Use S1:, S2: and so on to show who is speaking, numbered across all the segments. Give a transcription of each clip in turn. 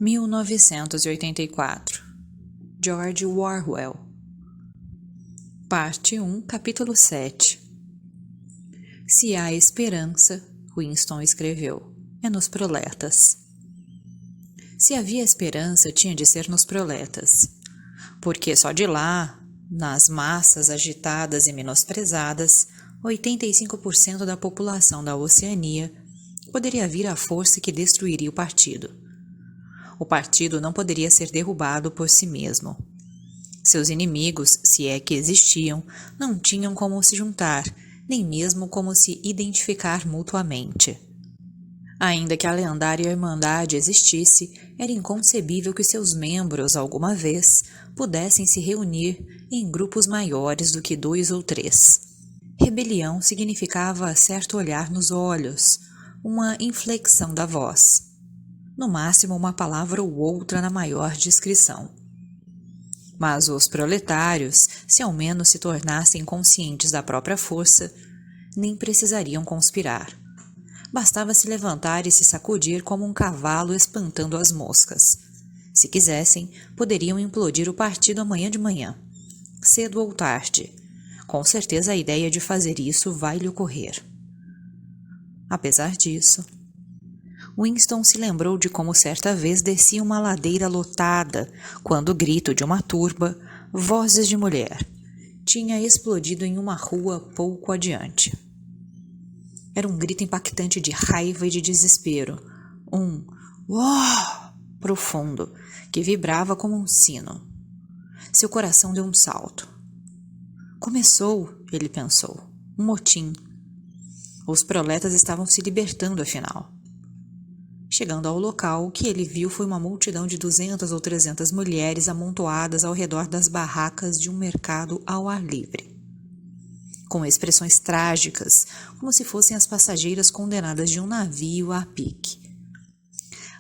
S1: 1984. George Orwell. Parte 1, capítulo 7. Se há esperança, Winston escreveu, é nos proletas. Se havia esperança, tinha de ser nos proletas, porque só de lá, nas massas agitadas e menosprezadas, 85% da população da Oceania poderia vir a força que destruiria o partido. O partido não poderia ser derrubado por si mesmo. Seus inimigos, se é que existiam, não tinham como se juntar, nem mesmo como se identificar mutuamente. Ainda que a lendária Irmandade existisse, era inconcebível que seus membros, alguma vez, pudessem se reunir em grupos maiores do que 2 ou 3. Rebelião significava certo olhar nos olhos, uma inflexão da voz. No máximo uma palavra ou outra na maior discrição. Mas os proletários, se ao menos se tornassem conscientes da própria força, nem precisariam conspirar. Bastava se levantar e se sacudir como um cavalo espantando as moscas. Se quisessem, poderiam implodir o partido amanhã de manhã, cedo ou tarde. Com certeza a ideia de fazer isso vai lhe ocorrer. Apesar disso, Winston se lembrou de como certa vez descia uma ladeira lotada, quando o grito de uma turba, vozes de mulher, tinha explodido em uma rua pouco adiante. Era um grito impactante de raiva e de desespero, um "uau" profundo, que vibrava como um sino. Seu coração deu um salto. Começou, ele pensou, um motim. Os proletas estavam se libertando afinal. Chegando ao local, o que ele viu foi uma multidão de 200 ou 300 mulheres amontoadas ao redor das barracas de um mercado ao ar livre, com expressões trágicas, como se fossem as passageiras condenadas de um navio a pique.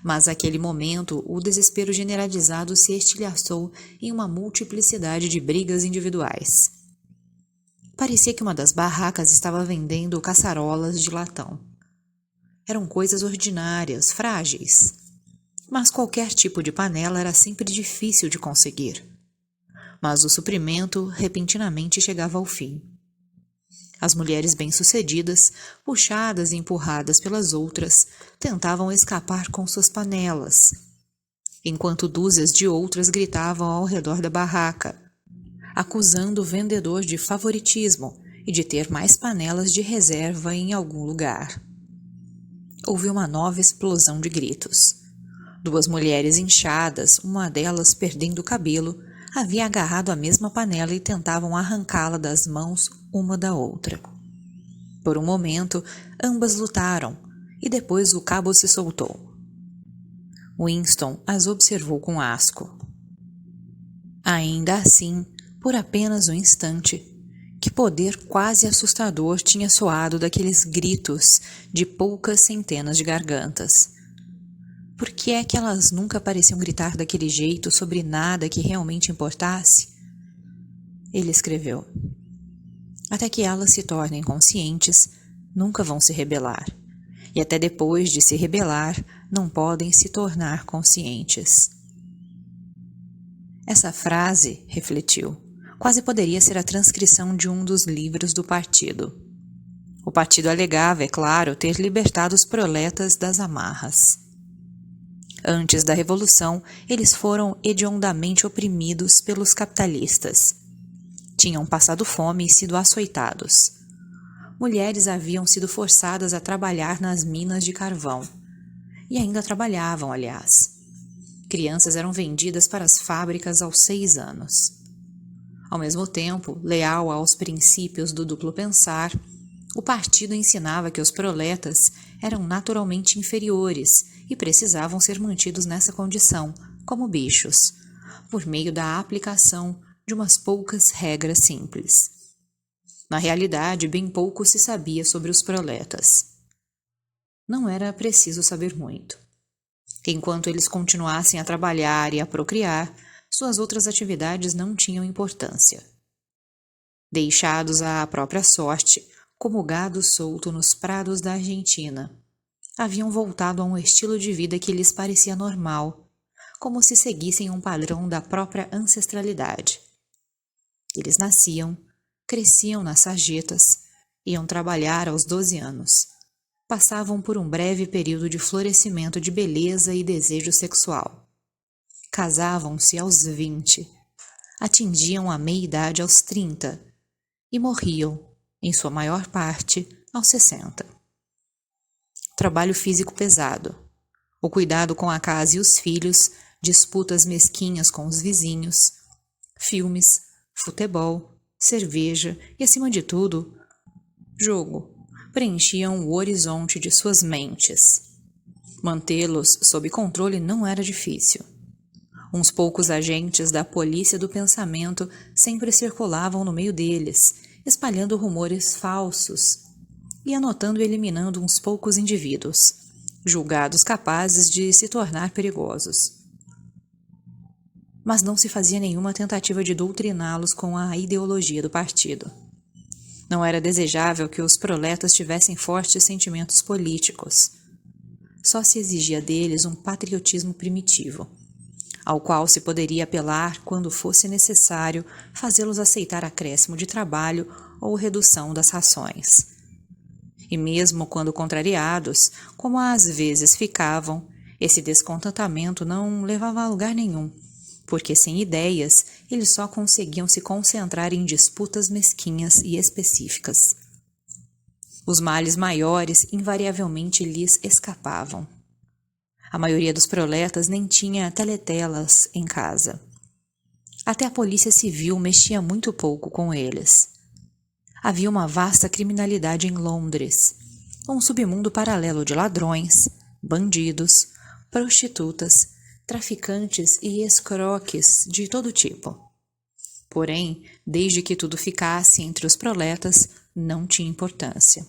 S1: Mas naquele momento, o desespero generalizado se estilhaçou em uma multiplicidade de brigas individuais. Parecia que uma das barracas estava vendendo caçarolas de latão. Eram coisas ordinárias, frágeis. Mas qualquer tipo de panela era sempre difícil de conseguir. Mas o suprimento repentinamente chegava ao fim. As mulheres bem-sucedidas, puxadas e empurradas pelas outras, tentavam escapar com suas panelas, enquanto dúzias de outras gritavam ao redor da barraca, acusando o vendedor de favoritismo e de ter mais panelas de reserva em algum lugar. Houve uma nova explosão de gritos. 2 mulheres inchadas, uma delas perdendo o cabelo, havia agarrado a mesma panela e tentavam arrancá-la das mãos uma da outra. Por um momento, ambas lutaram, e depois o cabo se soltou. Winston as observou com asco. Ainda assim, por apenas um instante, que poder quase assustador tinha soado daqueles gritos de poucas centenas de gargantas. Por que é que elas nunca pareciam gritar daquele jeito sobre nada que realmente importasse? Ele escreveu. Até que elas se tornem conscientes, nunca vão se rebelar. E até depois de se rebelar, não podem se tornar conscientes. Essa frase, refletiu, quase poderia ser a transcrição de um dos livros do partido. O partido alegava, é claro, ter libertado os proletas das amarras. Antes da Revolução, eles foram hediondamente oprimidos pelos capitalistas. Tinham passado fome e sido açoitados. Mulheres haviam sido forçadas a trabalhar nas minas de carvão. E ainda trabalhavam, aliás. Crianças eram vendidas para as fábricas aos 6 anos. Ao mesmo tempo, leal aos princípios do duplo pensar, o partido ensinava que os proletas eram naturalmente inferiores e precisavam ser mantidos nessa condição, como bichos, por meio da aplicação de umas poucas regras simples. Na realidade, bem pouco se sabia sobre os proletas. Não era preciso saber muito. Enquanto eles continuassem a trabalhar e a procriar, suas outras atividades não tinham importância. Deixados à própria sorte, como gado solto nos prados da Argentina, haviam voltado a um estilo de vida que lhes parecia normal, como se seguissem um padrão da própria ancestralidade. Eles nasciam, cresciam nas sarjetas, iam trabalhar aos 12 anos, passavam por um breve período de florescimento de beleza e desejo sexual. Casavam-se aos 20, atingiam a meia-idade aos 30 e morriam, em sua maior parte, aos 60. Trabalho físico pesado, o cuidado com a casa e os filhos, disputas mesquinhas com os vizinhos, filmes, futebol, cerveja e, acima de tudo, jogo, preenchiam o horizonte de suas mentes. Mantê-los sob controle não era difícil. Uns poucos agentes da polícia do pensamento sempre circulavam no meio deles, espalhando rumores falsos e anotando e eliminando uns poucos indivíduos, julgados capazes de se tornar perigosos. Mas não se fazia nenhuma tentativa de doutriná-los com a ideologia do partido. Não era desejável que os proletas tivessem fortes sentimentos políticos. Só se exigia deles um patriotismo primitivo, ao qual se poderia apelar quando fosse necessário fazê-los aceitar acréscimo de trabalho ou redução das rações. E mesmo quando contrariados, como às vezes ficavam, esse descontentamento não levava a lugar nenhum, porque sem ideias eles só conseguiam se concentrar em disputas mesquinhas e específicas. Os males maiores invariavelmente lhes escapavam. A maioria dos proletas nem tinha teletelas em casa. Até a polícia civil mexia muito pouco com eles. Havia uma vasta criminalidade em Londres, um submundo paralelo de ladrões, bandidos, prostitutas, traficantes e escroques de todo tipo. Porém, desde que tudo ficasse entre os proletas, não tinha importância.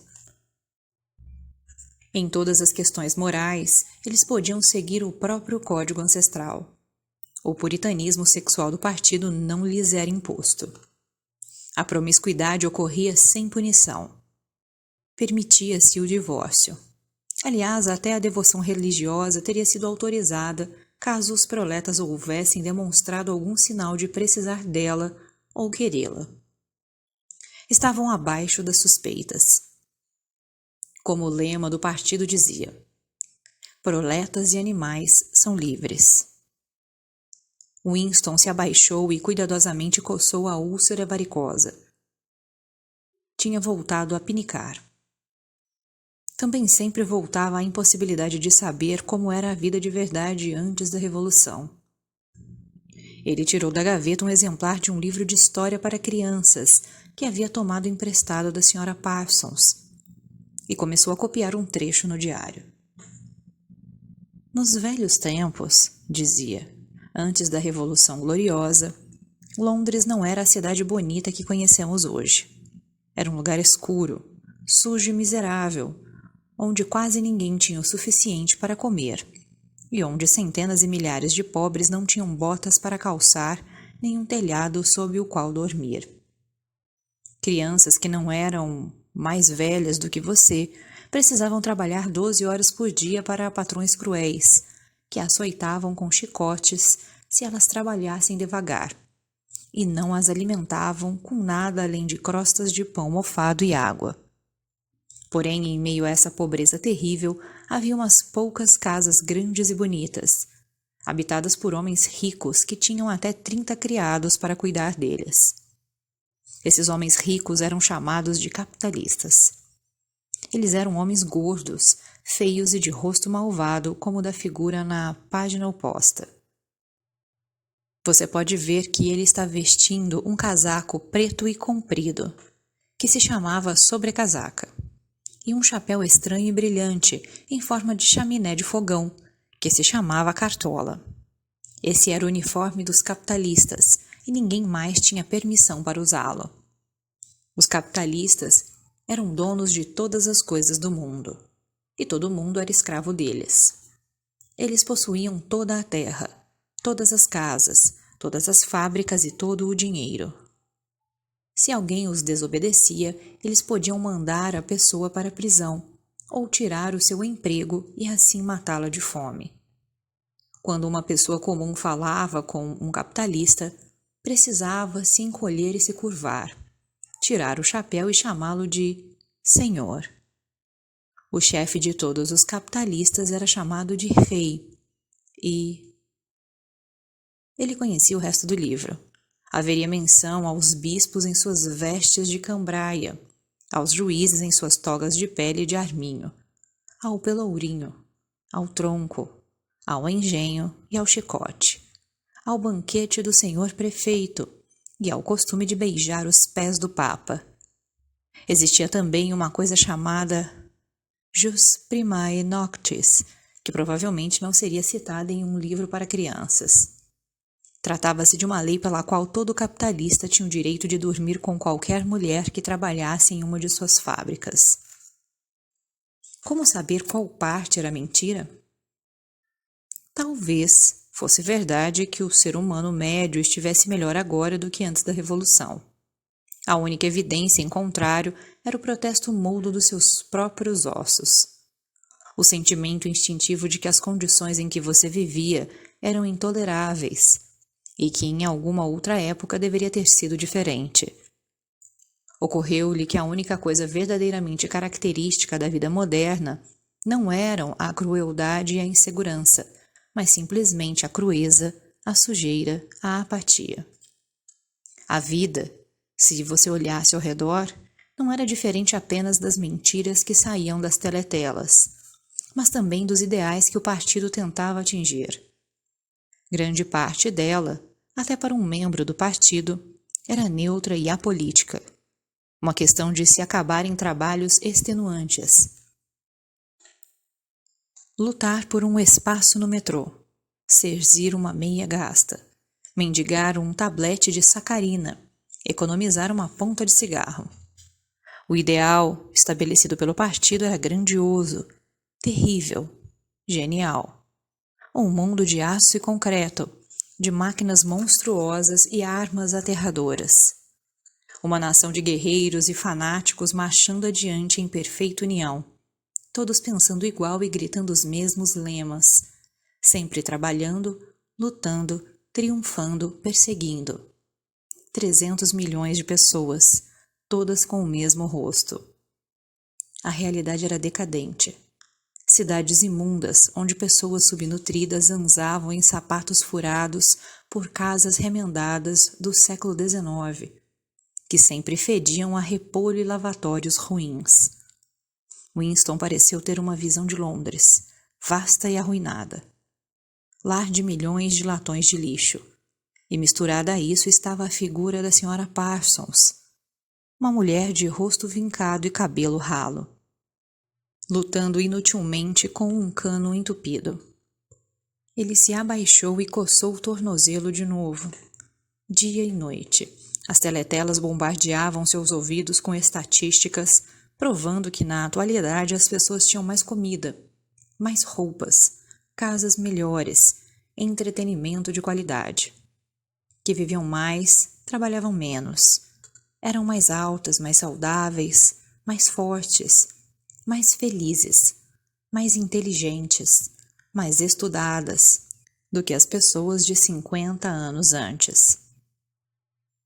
S1: Em todas as questões morais, eles podiam seguir o próprio código ancestral. O puritanismo sexual do partido não lhes era imposto. A promiscuidade ocorria sem punição. Permitia-se o divórcio. Aliás, até a devoção religiosa teria sido autorizada caso os proletas houvessem demonstrado algum sinal de precisar dela ou querê-la. Estavam abaixo das suspeitas. Como o lema do partido dizia, proletas e animais são livres. Winston se abaixou e cuidadosamente coçou a úlcera varicosa. Tinha voltado a pinicar. Também sempre voltava à impossibilidade de saber como era a vida de verdade antes da Revolução. Ele tirou da gaveta um exemplar de um livro de história para crianças que havia tomado emprestado da Sra. Parsons e começou a copiar um trecho no diário. Nos velhos tempos, dizia, antes da Revolução Gloriosa, Londres não era a cidade bonita que conhecemos hoje. Era um lugar escuro, sujo e miserável, onde quase ninguém tinha o suficiente para comer, e onde centenas e milhares de pobres não tinham botas para calçar, nem um telhado sob o qual dormir. Crianças que não eram mais velhas do que você precisavam trabalhar 12 horas por dia para patrões cruéis, que açoitavam com chicotes se elas trabalhassem devagar, e não as alimentavam com nada além de crostas de pão mofado e água. Porém, em meio a essa pobreza terrível, havia umas poucas casas grandes e bonitas, habitadas por homens ricos que tinham até 30 criados para cuidar deles. Esses homens ricos eram chamados de capitalistas. Eles eram homens gordos, feios e de rosto malvado, como o da figura na página oposta. Você pode ver que ele está vestindo um casaco preto e comprido, que se chamava sobrecasaca, e um chapéu estranho e brilhante, em forma de chaminé de fogão, que se chamava cartola. Esse era o uniforme dos capitalistas, e ninguém mais tinha permissão para usá-lo. Os capitalistas eram donos de todas as coisas do mundo, e todo mundo era escravo deles. Eles possuíam toda a terra, todas as casas, todas as fábricas e todo o dinheiro. Se alguém os desobedecia, eles podiam mandar a pessoa para a prisão, ou tirar o seu emprego e assim matá-la de fome. Quando uma pessoa comum falava com um capitalista, precisava se encolher e se curvar, tirar o chapéu e chamá-lo de senhor. O chefe de todos os capitalistas era chamado de rei e... Ele conhecia o resto do livro. Haveria menção aos bispos em suas vestes de cambraia, aos juízes em suas togas de pele de arminho, ao pelourinho, ao tronco, ao engenho e ao chicote, ao banquete do senhor prefeito e ao costume de beijar os pés do papa. Existia também uma coisa chamada Jus Primae Noctis, que provavelmente não seria citada em um livro para crianças. Tratava-se de uma lei pela qual todo capitalista tinha o direito de dormir com qualquer mulher que trabalhasse em uma de suas fábricas. Como saber qual parte era mentira? Talvez fosse verdade que o ser humano médio estivesse melhor agora do que antes da Revolução. A única evidência em contrário era o protesto mudo dos seus próprios ossos. O sentimento instintivo de que as condições em que você vivia eram intoleráveis e que em alguma outra época deveria ter sido diferente. Ocorreu-lhe que a única coisa verdadeiramente característica da vida moderna não eram a crueldade e a insegurança, mas simplesmente a crueza, a sujeira, a apatia. A vida, se você olhasse ao redor, não era diferente apenas das mentiras que saíam das teletelas, mas também dos ideais que o partido tentava atingir. Grande parte dela, até para um membro do partido, era neutra e apolítica. Uma questão de se acabar em trabalhos extenuantes. Lutar por um espaço no metrô, cerzir uma meia gasta, mendigar um tablete de sacarina, economizar uma ponta de cigarro. O ideal estabelecido pelo partido era grandioso, terrível, genial. Um mundo de aço e concreto, de máquinas monstruosas e armas aterradoras. Uma nação de guerreiros e fanáticos marchando adiante em perfeita união, todos pensando igual e gritando os mesmos lemas, sempre trabalhando, lutando, triunfando, perseguindo. 300 milhões de pessoas, todas com o mesmo rosto. A realidade era decadente. Cidades imundas, onde pessoas subnutridas zanzavam em sapatos furados por casas remendadas do século XIX, que sempre fediam a repolho e lavatórios ruins. Winston pareceu ter uma visão de Londres, vasta e arruinada. Lar de milhões de latões de lixo. E misturada a isso estava a figura da Sra. Parsons, uma mulher de rosto vincado e cabelo ralo, lutando inutilmente com um cano entupido. Ele se abaixou e coçou o tornozelo de novo. Dia e noite, as teletelas bombardeavam seus ouvidos com estatísticas, provando que na atualidade as pessoas tinham mais comida, mais roupas, casas melhores, entretenimento de qualidade. Que viviam mais, trabalhavam menos. Eram mais altas, mais saudáveis, mais fortes, mais felizes, mais inteligentes, mais estudadas do que as pessoas de 50 anos antes.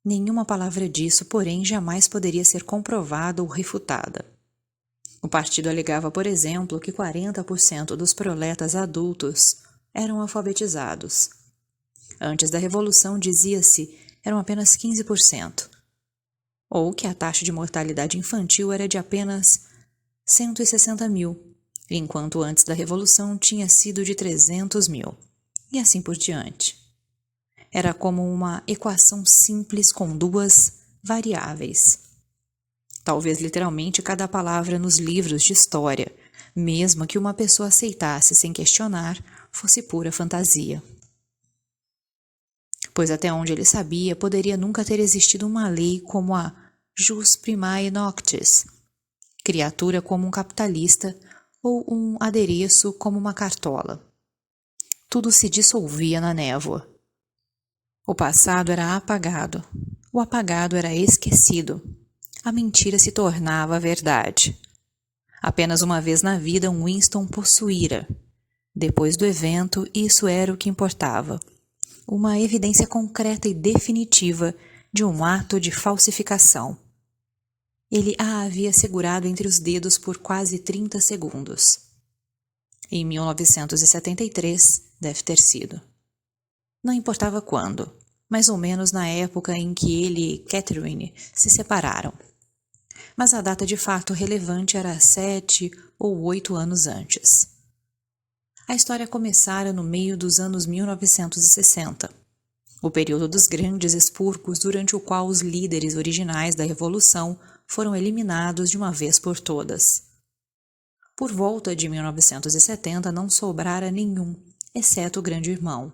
S1: Nenhuma palavra disso, porém, jamais poderia ser comprovada ou refutada. O partido alegava, por exemplo, que 40% dos proletas adultos eram alfabetizados. Antes da Revolução, dizia-se, eram apenas 15%. Ou que a taxa de mortalidade infantil era de apenas 160 mil, enquanto antes da Revolução tinha sido de 300 mil, e assim por diante. Era como uma equação simples com duas variáveis. Talvez literalmente cada palavra nos livros de história, mesmo que uma pessoa aceitasse sem questionar, fosse pura fantasia. Pois até onde ele sabia, poderia nunca ter existido uma lei como a Jus Primae Noctis, criatura como um capitalista ou um adereço como uma cartola. Tudo se dissolvia na névoa. O passado era apagado, o apagado era esquecido, a mentira se tornava a verdade. Apenas uma vez na vida Winston possuíra, Depois do evento, isso era o que importava. Uma evidência concreta e definitiva de um ato de falsificação. Ele a havia segurado entre os dedos por quase 30 segundos. Em 1973, deve ter sido. Não importava quando, mais ou menos na época em que ele e Catherine se separaram. Mas a data de fato relevante era 7 ou 8 anos antes. A história começara no meio dos anos 1960, o período dos grandes expurgos durante o qual os líderes originais da Revolução foram eliminados de uma vez por todas. Por volta de 1970 não sobrara nenhum, exceto o grande irmão.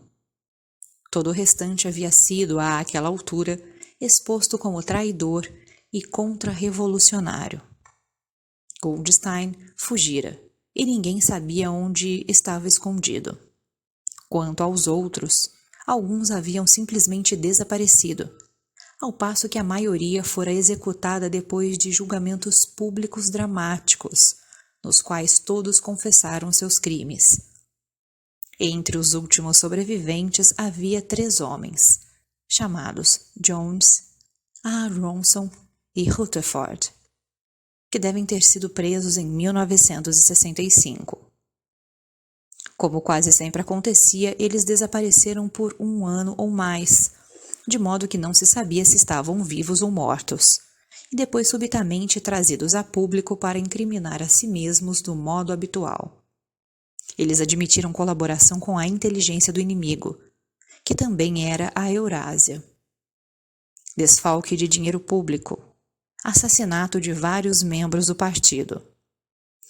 S1: Todo o restante havia sido, àquela altura, exposto como traidor e contra-revolucionário. Goldstein fugira, e ninguém sabia onde estava escondido. Quanto aos outros, alguns haviam simplesmente desaparecido, ao passo que a maioria fora executada depois de julgamentos públicos dramáticos, nos quais todos confessaram seus crimes. Entre os últimos sobreviventes havia 3 homens, chamados Jones, Aronson e Rutherford, que devem ter sido presos em 1965. Como quase sempre acontecia, eles desapareceram por 1 ano ou mais, de modo que não se sabia se estavam vivos ou mortos, e depois subitamente trazidos a público para incriminar a si mesmos do modo habitual. Eles admitiram colaboração com a inteligência do inimigo, que também era a Eurásia. Desfalque de dinheiro público, assassinato de vários membros do partido,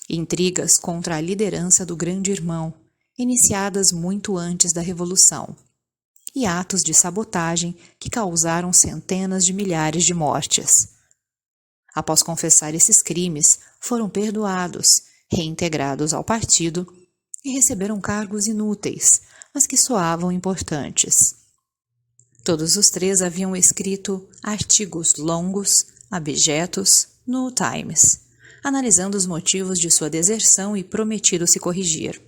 S1: intrigas contra a liderança do Grande Irmão, iniciadas muito antes da Revolução, e atos de sabotagem que causaram centenas de milhares de mortes. Após confessar esses crimes, foram perdoados, reintegrados ao partido e receberam cargos inúteis, mas que soavam importantes. Todos os 3 haviam escrito artigos longos, abjetos, no Times, analisando os motivos de sua deserção e prometido se corrigir.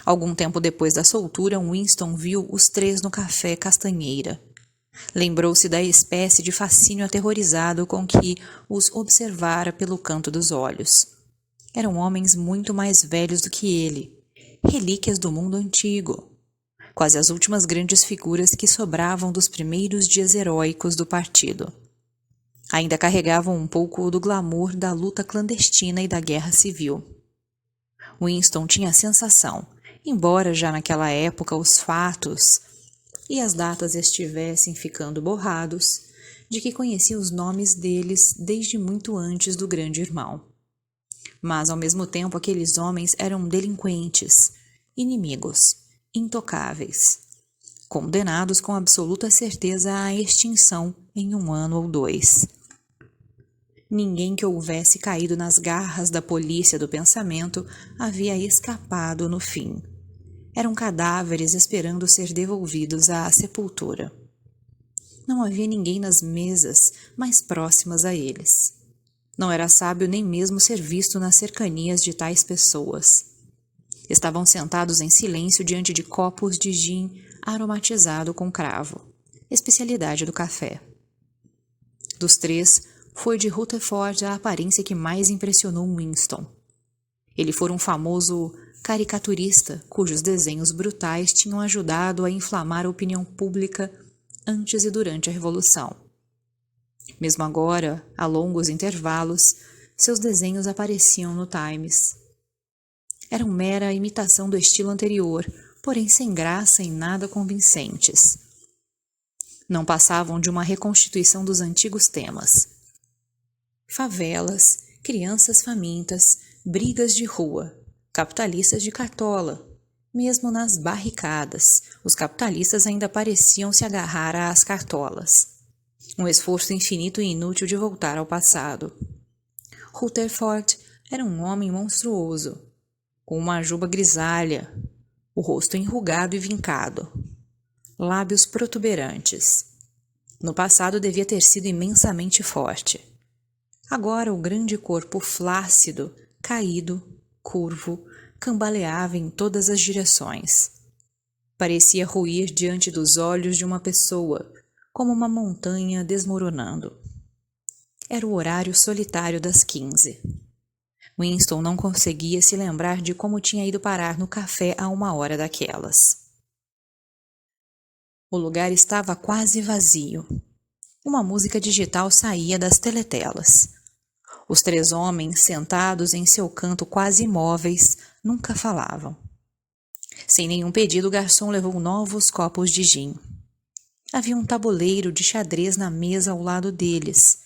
S1: Algum tempo depois da soltura, Winston viu os 3 no café Castanheira. Lembrou-se da espécie de fascínio aterrorizado com que os observara pelo canto dos olhos. Eram homens muito mais velhos do que ele, relíquias do mundo antigo, quase as últimas grandes figuras que sobravam dos primeiros dias heróicos do partido. Ainda carregavam um pouco do glamour da luta clandestina e da guerra civil. Winston tinha a sensação, embora já naquela época os fatos e as datas estivessem ficando borrados, de que conhecia os nomes deles desde muito antes do Grande Irmão. Mas, ao mesmo tempo, aqueles homens eram delinquentes, inimigos, intocáveis, condenados com absoluta certeza à extinção em 1 ano ou 2. Ninguém que houvesse caído nas garras da polícia do pensamento havia escapado no fim. Eram cadáveres esperando ser devolvidos à sepultura. Não havia ninguém nas mesas mais próximas a eles. Não era sábio nem mesmo ser visto nas cercanias de tais pessoas. Estavam sentados em silêncio diante de copos de gin aromatizado com cravo, especialidade do café. Dos 3, foi de Rutherford a aparência que mais impressionou Winston. Ele fora um famoso caricaturista cujos desenhos brutais tinham ajudado a inflamar a opinião pública antes e durante a Revolução. Mesmo agora, a longos intervalos, seus desenhos apareciam no Times. Eram mera imitação do estilo anterior, porém sem graça e nada convincentes. Não passavam de uma reconstituição dos antigos temas. Favelas, crianças famintas, brigas de rua, capitalistas de cartola. Mesmo nas barricadas, os capitalistas ainda pareciam se agarrar às cartolas. Um esforço infinito e inútil de voltar ao passado. Rutherford era um homem monstruoso, com uma juba grisalha, o rosto enrugado e vincado, lábios protuberantes. No passado devia ter sido imensamente forte. Agora o grande corpo flácido, caído, curvo, cambaleava em todas as direções. Parecia ruir diante dos olhos de uma pessoa, como uma montanha desmoronando. Era o horário solitário das 15. Winston não conseguia se lembrar de como tinha ido parar no café a uma hora daquelas. O lugar estava quase vazio. Uma música digital saía das teletelas. Os 3 homens, sentados em seu canto quase imóveis, nunca falavam. Sem nenhum pedido, o garçom levou novos copos de gin. Havia um tabuleiro de xadrez na mesa ao lado deles,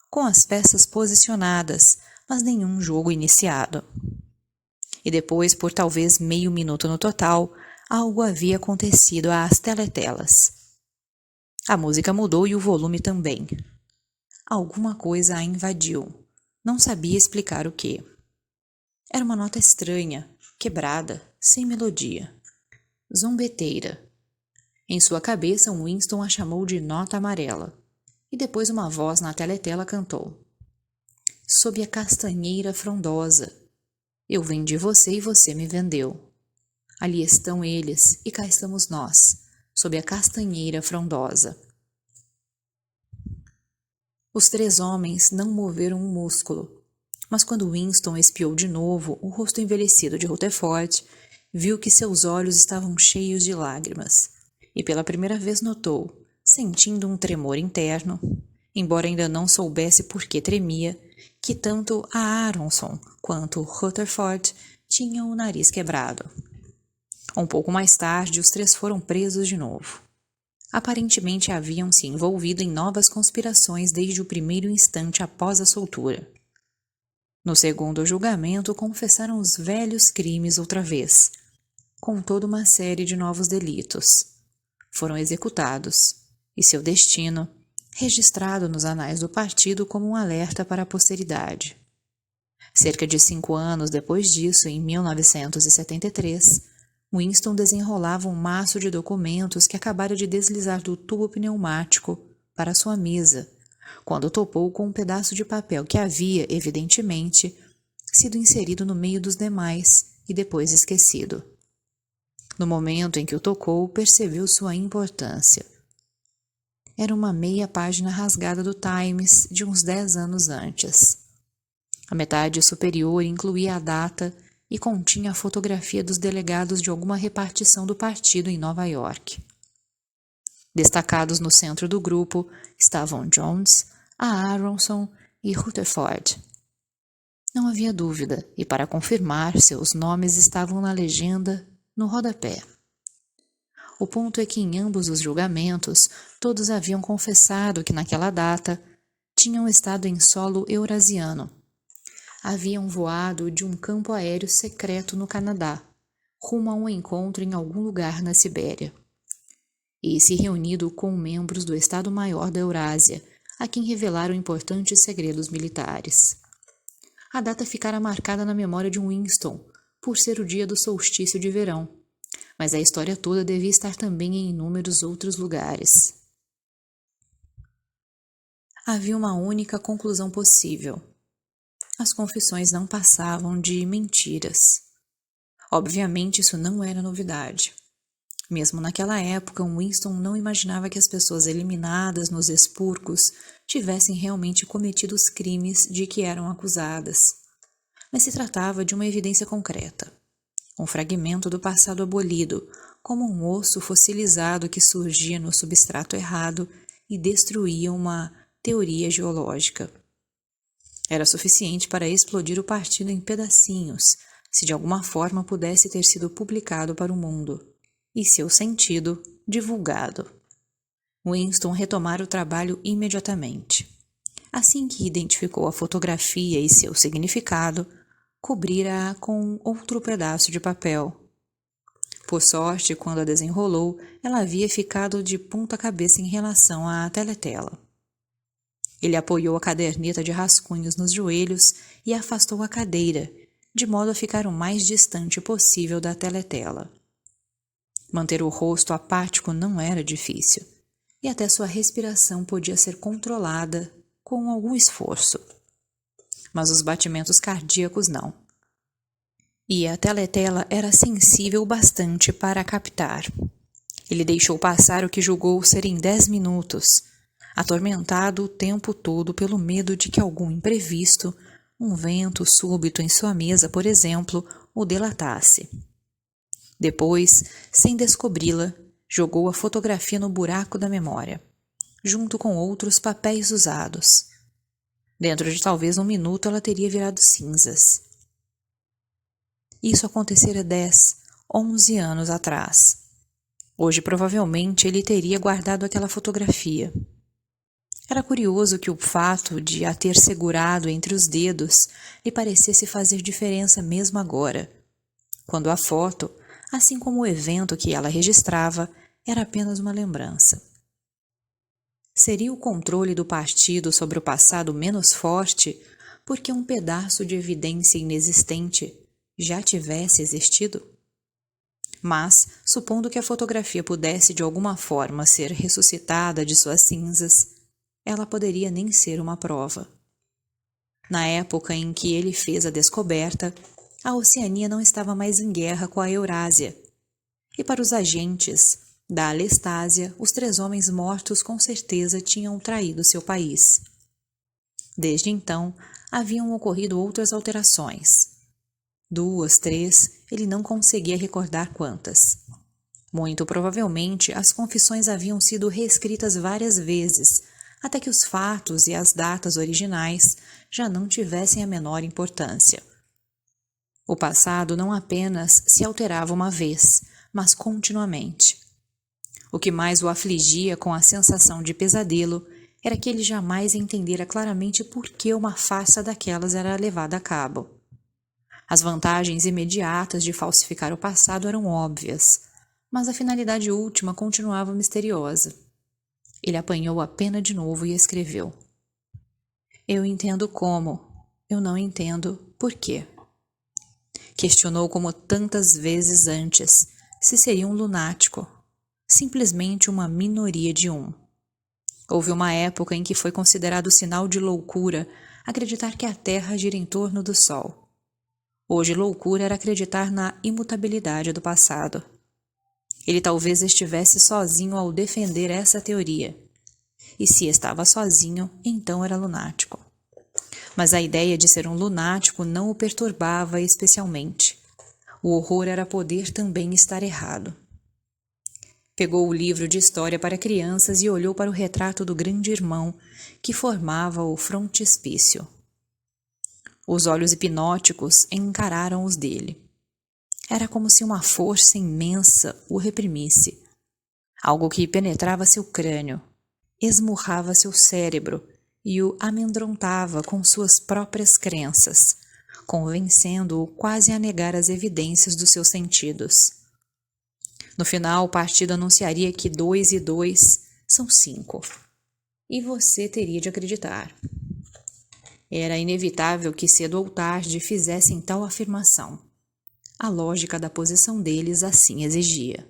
S1: com as peças posicionadas, mas nenhum jogo iniciado. E depois, por talvez meio minuto no total, algo havia acontecido às teletelas. A música mudou e o volume também. Alguma coisa a invadiu. Não sabia explicar o quê. Era uma nota estranha, quebrada, sem melodia. Zombeteira. Em sua cabeça, Winston a chamou de nota amarela. E depois uma voz na teletela cantou: sob a castanheira frondosa. Eu vendi você e você me vendeu. Ali estão eles e cá estamos nós, sob a castanheira frondosa. Os 3 homens não moveram um músculo, mas quando Winston espiou de novo o rosto envelhecido de Rutherford, viu que seus olhos estavam cheios de lágrimas, e pela primeira vez notou, sentindo um tremor interno, embora ainda não soubesse por que tremia, que tanto a Aronson quanto Rutherford tinham o nariz quebrado. Um pouco mais tarde, os 3 foram presos de novo. Aparentemente haviam se envolvido em novas conspirações desde o primeiro instante após a soltura. No segundo julgamento, confessaram os velhos crimes outra vez, com toda uma série de novos delitos. Foram executados, e seu destino, registrado nos anais do partido como um alerta para a posteridade. Cerca de 5 anos depois disso, em 1973, Winston desenrolava um maço de documentos que acabara de deslizar do tubo pneumático para sua mesa, quando topou com um pedaço de papel que havia, evidentemente, sido inserido no meio dos demais e depois esquecido. No momento em que o tocou, percebeu sua importância. Era uma meia página rasgada do Times de uns 10 anos antes. A metade superior incluía a data e continha a fotografia dos delegados de alguma repartição do partido em Nova York. Destacados no centro do grupo estavam Jones, a Aronson e Rutherford. Não havia dúvida, e para confirmar, seus nomes estavam na legenda, no rodapé. O ponto é que em ambos os julgamentos, todos haviam confessado que naquela data tinham estado em solo eurasiano. Haviam voado de um campo aéreo secreto no Canadá, rumo a um encontro em algum lugar na Sibéria, e se reunido com membros do Estado-Maior da Eurásia, a quem revelaram importantes segredos militares. A data ficara marcada na memória de Winston, por ser o dia do solstício de verão, mas a história toda devia estar também em inúmeros outros lugares. Havia uma única conclusão possível. As confissões não passavam de mentiras. Obviamente, isso não era novidade. Mesmo naquela época, Winston não imaginava que as pessoas eliminadas nos expurgos tivessem realmente cometido os crimes de que eram acusadas. Mas se tratava de uma evidência concreta. Um fragmento do passado abolido, como um osso fossilizado que surgia no substrato errado e destruía uma teoria geológica. Era suficiente para explodir o partido em pedacinhos, se de alguma forma pudesse ter sido publicado para o mundo, e seu sentido divulgado. Winston retomara o trabalho imediatamente. Assim que identificou a fotografia e seu significado, cobrira-a com outro pedaço de papel. Por sorte, quando a desenrolou, ela havia ficado de ponta cabeça em relação à teletela. Ele apoiou a caderneta de rascunhos nos joelhos e afastou a cadeira, de modo a ficar o mais distante possível da teletela. Manter o rosto apático não era difícil, e até sua respiração podia ser controlada com algum esforço. Mas os batimentos cardíacos não. E a teletela era sensível bastante para captar. Ele deixou passar o que julgou serem 10 minutos, atormentado o tempo todo pelo medo de que algum imprevisto, um vento súbito em sua mesa, por exemplo, o delatasse. Depois, sem descobri-la, jogou a fotografia no buraco da memória, junto com outros papéis usados. Dentro de talvez 1 minuto ela teria virado cinzas. Isso acontecera 10, 11 anos atrás. Hoje, provavelmente, ele teria guardado aquela fotografia. Era curioso que o fato de a ter segurado entre os dedos lhe parecesse fazer diferença mesmo agora, quando a foto, assim como o evento que ela registrava, era apenas uma lembrança. Seria o controle do partido sobre o passado menos forte porque um pedaço de evidência inexistente já tivesse existido? Mas, supondo que a fotografia pudesse de alguma forma ser ressuscitada de suas cinzas, ela poderia nem ser uma prova. Na época em que ele fez a descoberta, a Oceania não estava mais em guerra com a Eurásia, e para os agentes da Alestásia, os 3 homens mortos com certeza tinham traído seu país. Desde então, haviam ocorrido outras alterações. 2, 3, ele não conseguia recordar quantas. Muito provavelmente, as confissões haviam sido reescritas várias vezes, até que os fatos e as datas originais já não tivessem a menor importância. O passado não apenas se alterava uma vez, mas continuamente. O que mais o afligia com a sensação de pesadelo era que ele jamais entendera claramente por que uma farsa daquelas era levada a cabo. As vantagens imediatas de falsificar o passado eram óbvias, mas a finalidade última continuava misteriosa. Ele apanhou a pena de novo e escreveu: Eu entendo como, eu não entendo por quê. Questionou como tantas vezes antes se seria um lunático, simplesmente uma minoria de um. Houve uma época em que foi considerado sinal de loucura acreditar que a Terra gira em torno do Sol. Hoje, loucura era acreditar na imutabilidade do passado. Ele talvez estivesse sozinho ao defender essa teoria. E se estava sozinho, então era lunático. Mas a ideia de ser um lunático não o perturbava especialmente. O horror era poder também estar errado. Pegou o livro de história para crianças e olhou para o retrato do grande irmão que formava o frontispício. Os olhos hipnóticos encararam os dele. Era como se uma força imensa o reprimisse. Algo que penetrava seu crânio, esmurrava seu cérebro e o amedrontava com suas próprias crenças, convencendo-o quase a negar as evidências dos seus sentidos. No final, o partido anunciaria que 2 e 2 são 5. E você teria de acreditar. Era inevitável que cedo ou tarde fizessem tal afirmação. A lógica da posição deles assim exigia.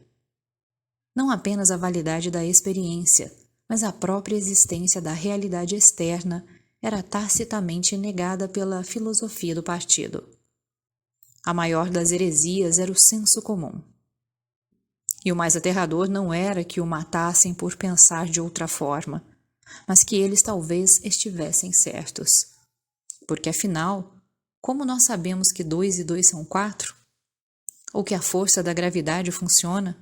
S1: Não apenas a validade da experiência, mas a própria existência da realidade externa era tacitamente negada pela filosofia do partido. A maior das heresias era o senso comum. E o mais aterrador não era que o matassem por pensar de outra forma, mas que eles talvez estivessem certos. Porque, afinal, como nós sabemos que 2 e 2 são 4? Ou que a força da gravidade funciona?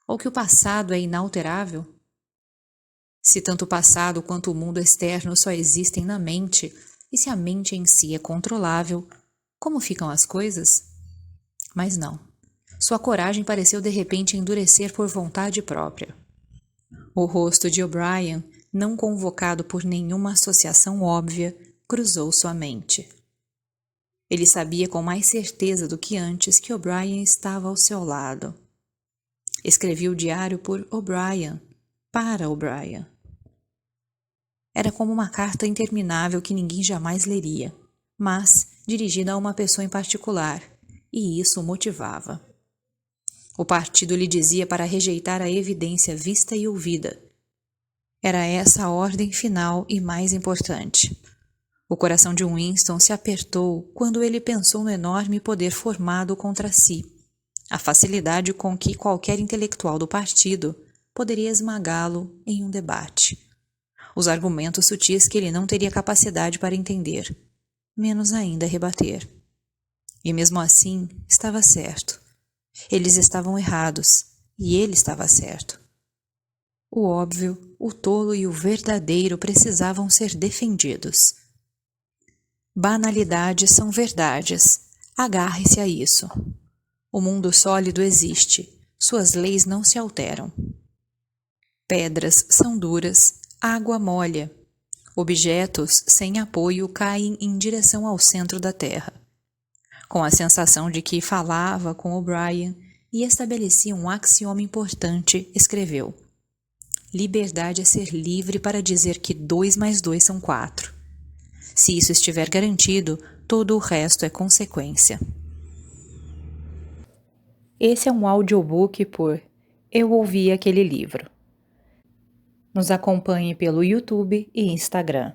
S1: Ou que o passado é inalterável? Se tanto o passado quanto o mundo externo só existem na mente, e se a mente em si é controlável, como ficam as coisas? Mas não. Sua coragem pareceu de repente endurecer por vontade própria. O rosto de O'Brien, não convocado por nenhuma associação óbvia, cruzou sua mente. Ele sabia com mais certeza do que antes que O'Brien estava ao seu lado. Escrevia o diário por O'Brien, para O'Brien. Era como uma carta interminável que ninguém jamais leria, mas dirigida a uma pessoa em particular, e isso o motivava. O partido lhe dizia para rejeitar a evidência vista e ouvida. Era essa a ordem final e mais importante. O coração de Winston se apertou quando ele pensou no enorme poder formado contra si, a facilidade com que qualquer intelectual do partido poderia esmagá-lo em um debate. Os argumentos sutis que ele não teria capacidade para entender, menos ainda rebater. E mesmo assim, estava certo. Eles estavam errados, e ele estava certo. O óbvio, o tolo e o verdadeiro precisavam ser defendidos. Banalidades são verdades. Agarre-se a isso. O mundo sólido existe. Suas leis não se alteram. Pedras são duras, água molha. Objetos sem apoio caem em direção ao centro da Terra. Com a sensação de que falava com O'Brien e estabelecia um axioma importante, escreveu: liberdade é ser livre para dizer que 2 mais 2 são 4. Se isso estiver garantido, todo o resto é consequência. Esse é um audiobook por Eu Ouvi Aquele Livro. Nos acompanhe pelo YouTube e Instagram.